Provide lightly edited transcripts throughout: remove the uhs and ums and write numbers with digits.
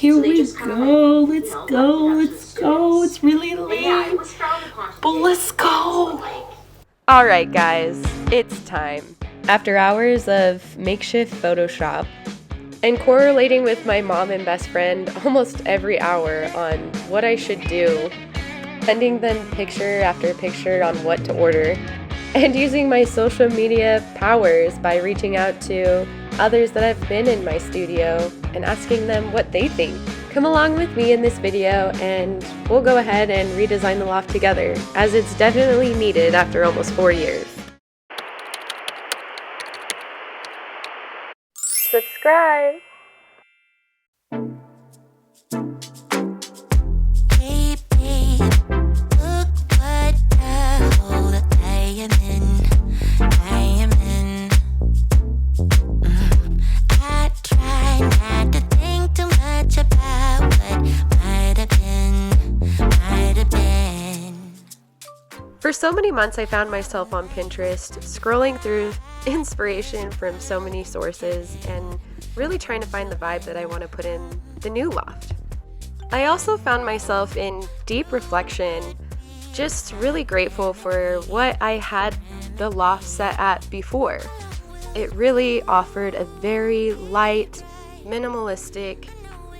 Here we go. Let's go. Let's go. It's really late. But let's go. Alright, guys. It's time. After hours of makeshift Photoshop and correlating with my mom and best friend almost every hour on what I should do, sending them picture after picture on what to order, and using my social media powers by reaching out to others that have been in my studio and asking them what they think. Come along with me in this video and we'll go ahead and redesign the loft together, as it's definitely needed after almost 4 years. Subscribe! For so many months, I found myself on Pinterest, scrolling through inspiration from so many sources and really trying to find the vibe that I want to put in the new loft. I also found myself in deep reflection, just really grateful for what I had the loft set at before. It really offered a very light, minimalistic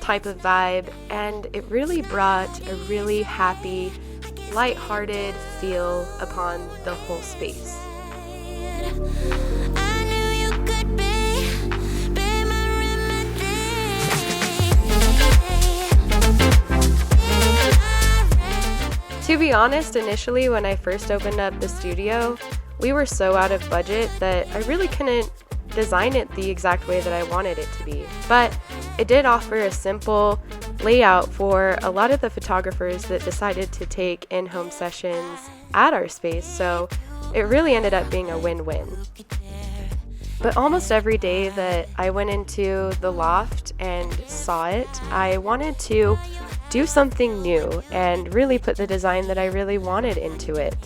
type of vibe, and it really brought a really happy, light-hearted feel upon the whole space. To be honest, initially when I first opened up the studio, we were so out of budget that I really couldn't design it the exact way that I wanted it to be. But it did offer a simple layout for a lot of the photographers that decided to take in-home sessions at our space, so it really ended up being a win-win. But almost every day that I went into the loft and saw it, I wanted to do something new and really put the design that I really wanted into it.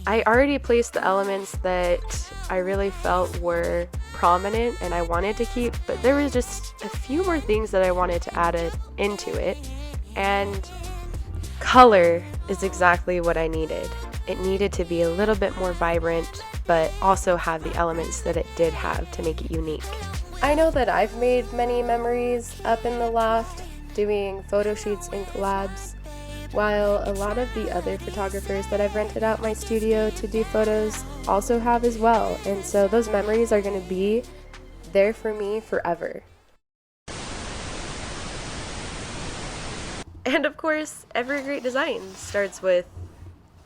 I already placed the elements that I really felt were prominent and I wanted to keep, but there was just a few more things that I wanted to add into it, and color is exactly what I needed. It needed to be a little bit more vibrant, but also have the elements that it did have to make it unique. I know that I've made many memories up in the loft doing photo shoots and collabs, while a lot of the other photographers that I've rented out my studio to do photos also have as well, and so those memories are going to be there for me forever. And of course, every great design starts with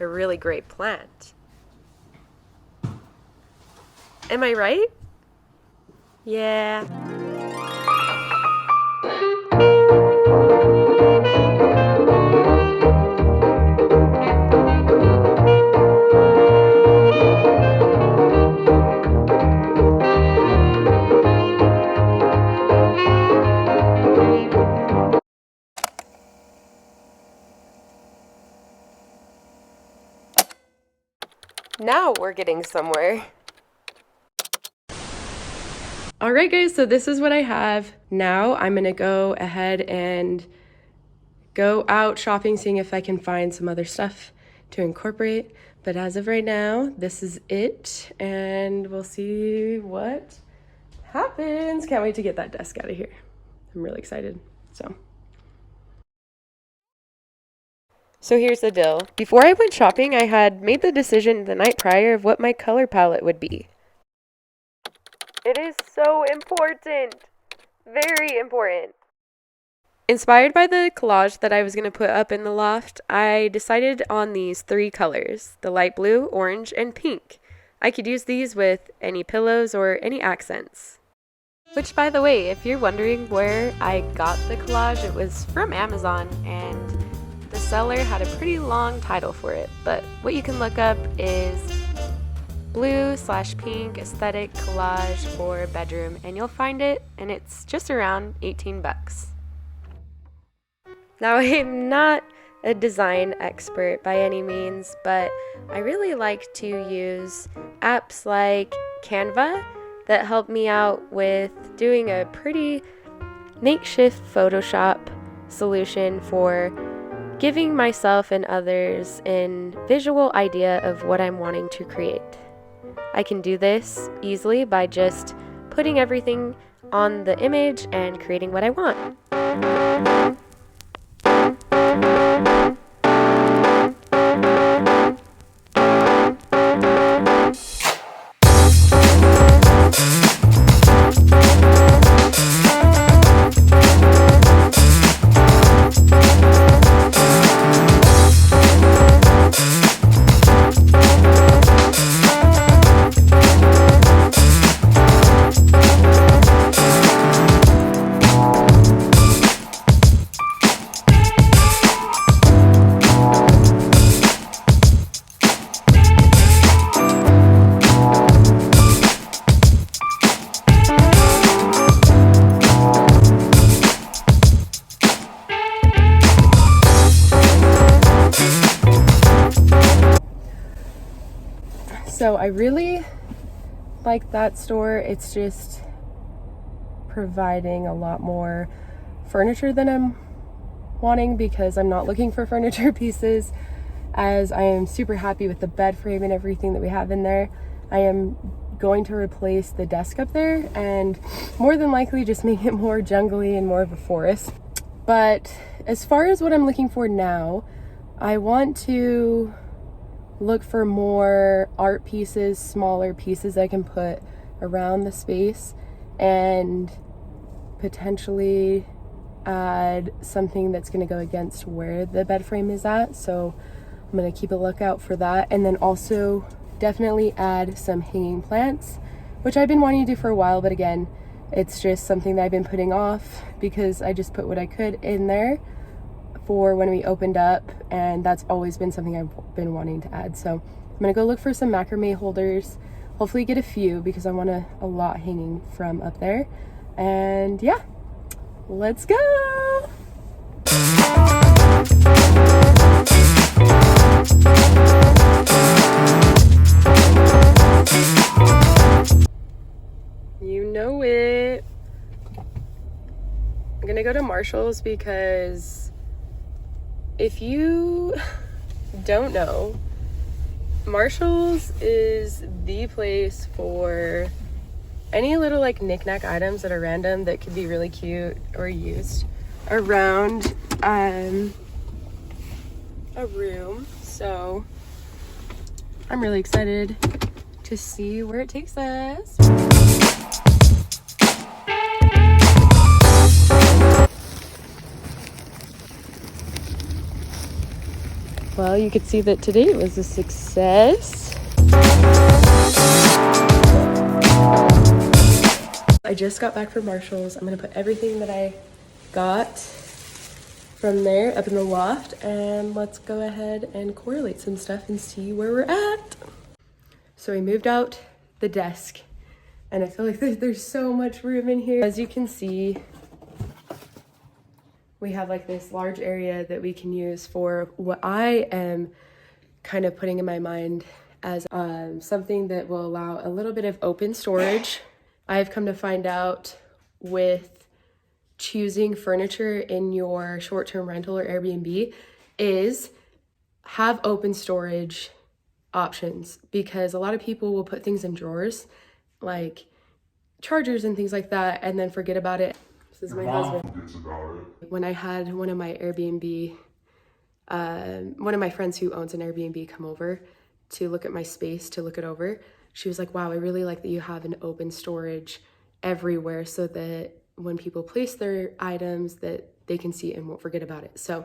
a really great plant. Am I right? Yeah. Now we're getting somewhere. Alright guys, so this is what I have. Now I'm gonna go ahead and go out shopping, seeing if I can find some other stuff to incorporate. But as of right now, this is it, and we'll see what happens. Can't wait to get that desk out of here. I'm really excited, So here's the deal. Before I went shopping, I had made the decision the night prior of what my color palette would be. It is so important. Very important. Inspired by the collage that I was going to put up in the loft, I decided on these 3 colors, the light blue, orange, and pink. I could use these with any pillows or any accents. Which, by the way, if you're wondering where I got the collage, it was from Amazon, and the seller had a pretty long title for it, but what you can look up is blue/pink aesthetic collage for bedroom, and you'll find it, and it's just around 18 bucks. Now, I'm not a design expert by any means, but I really like to use apps like Canva that help me out with doing a pretty makeshift Photoshop solution for giving myself and others a visual idea of what I'm wanting to create. I can do this easily by just putting everything on the image and creating what I want. So I really like that store. It's just providing a lot more furniture than I'm wanting, because I'm not looking for furniture pieces, as I am super happy with the bed frame and everything that we have in there. I am going to replace the desk up there and more than likely just make it more jungly and more of a forest. But as far as what I'm looking for now, I want to look for more art pieces, smaller pieces I can put around the space, and potentially add something that's going to go against where the bed frame is at. So I'm going to keep a lookout for that, and then also definitely add some hanging plants, which I've been wanting to do for a while, but again, it's just something that I've been putting off because I just put what I could in there for when we opened up, and that's always been something I've been wanting to add. So I'm gonna go look for some macrame holders, hopefully get a few, because I want a lot hanging from up there. And yeah, let's go. You know it. I'm gonna go to Marshall's because if you don't know, Marshall's is the place for any little like knickknack items that are random that could be really cute or used around a room. So I'm really excited to see where it takes us. Well, you could see that today was a success. I just got back from Marshall's. I'm gonna put everything that I got from there up in the loft, and let's go ahead and correlate some stuff and see where we're at. So we moved out the desk, and I feel like there's so much room in here. As you can see, we have like this large area that we can use for what I am kind of putting in my mind as something that will allow a little bit of open storage. I've come to find out with choosing furniture in your short-term rental or Airbnb is have open storage options, because a lot of people will put things in drawers like chargers and things like that and then forget about it. This is my husband. When I had one of my Airbnb, one of my friends who owns an Airbnb come over to look at my space, to look it over, she was like, wow, I really like that you have an open storage everywhere so that when people place their items that they can see it and won't forget about it. So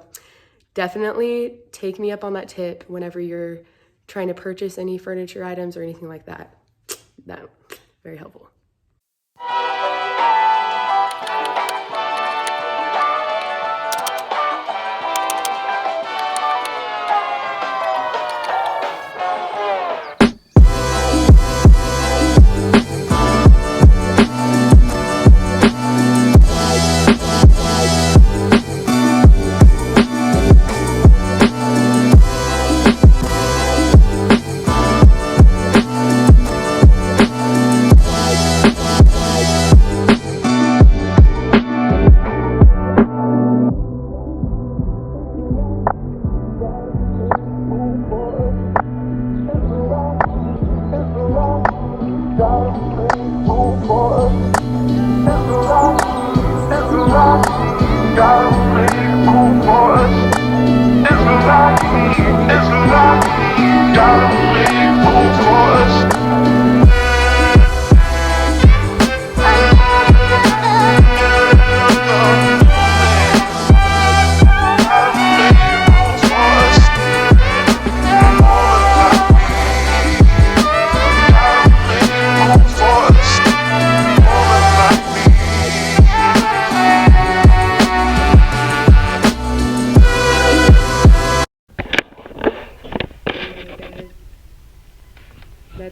definitely take me up on that tip whenever you're trying to purchase any furniture items or anything like that. That, very helpful.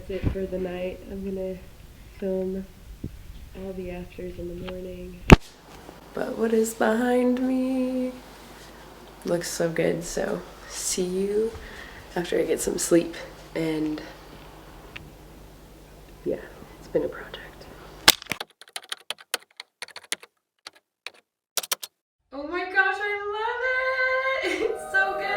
that's it for the night. I'm gonna film all the afters in the morning. But what is behind me looks so good, so see you after I get some sleep. And yeah, it's been a project. Oh my gosh, I love it! It's so good!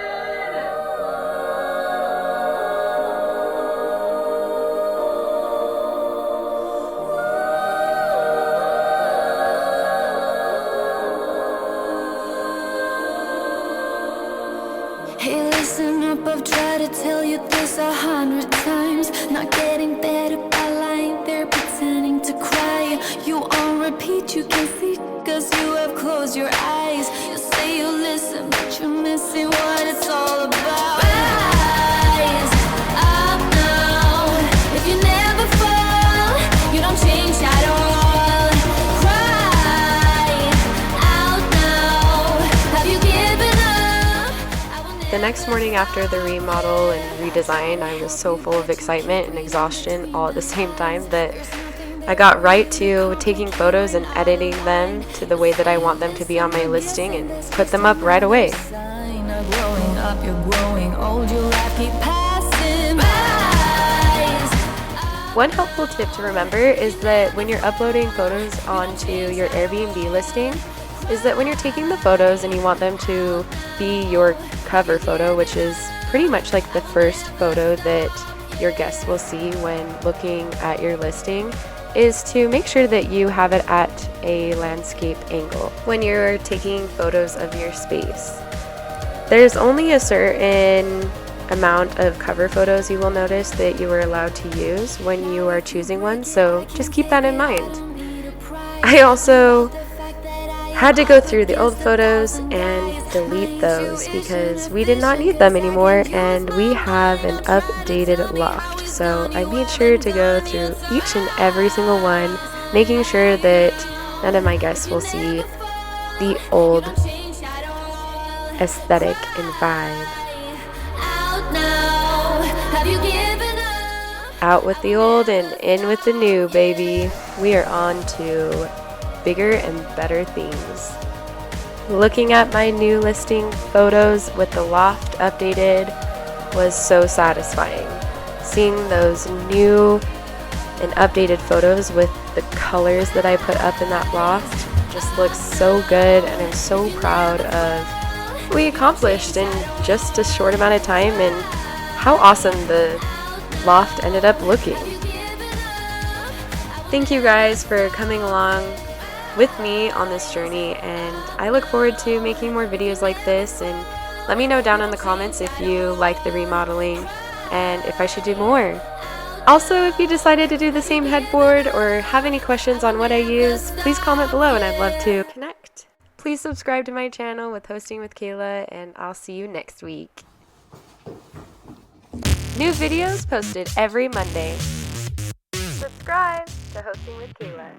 Hey, listen up, I've tried to tell you this 100 times. Not getting better by lying there pretending to cry. You on repeat, you can see, cause you have closed your eyes. You say you listen, but you're missing what it's all about. Rise up now. If you never fall, you don't change at all. Cry out now. Have you given up? The next morning after the remodel and redesign, I was so full of excitement and exhaustion all at the same time that I got right to taking photos and editing them to the way that I want them to be on my listing and put them up right away. One helpful tip to remember is that when you're uploading photos onto your Airbnb listing, is that when you're taking the photos and you want them to be your cover photo, which is pretty much like the first photo that your guests will see when looking at your listing, is to make sure that you have it at a landscape angle when you're taking photos of your space. There's only a certain amount of cover photos you will notice that you are allowed to use when you are choosing one, so just keep that in mind. I also had to go through the old photos and delete those because we did not need them anymore, and we have an updated loft. So I made sure to go through each and every single one, making sure that none of my guests will see the old aesthetic and vibe. Out with the old and in with the new, baby. We are on to bigger and better things. Looking at my new listing photos with the loft updated was so satisfying. Seeing those new and updated photos with the colors that I put up in that loft just looks so good, and I'm so proud of what we accomplished in just a short amount of time and how awesome the loft ended up looking. Thank you guys for coming along with me on this journey, and I look forward to making more videos like this. And let me know down in the comments if you like the remodeling and if I should do more. Also, if you decided to do the same headboard or have any questions on what I use, please comment below and I'd love to connect. Please subscribe to my channel with Hosting with Kayla, and I'll see you next week. New videos posted every Monday. Subscribe to Hosting with Kayla.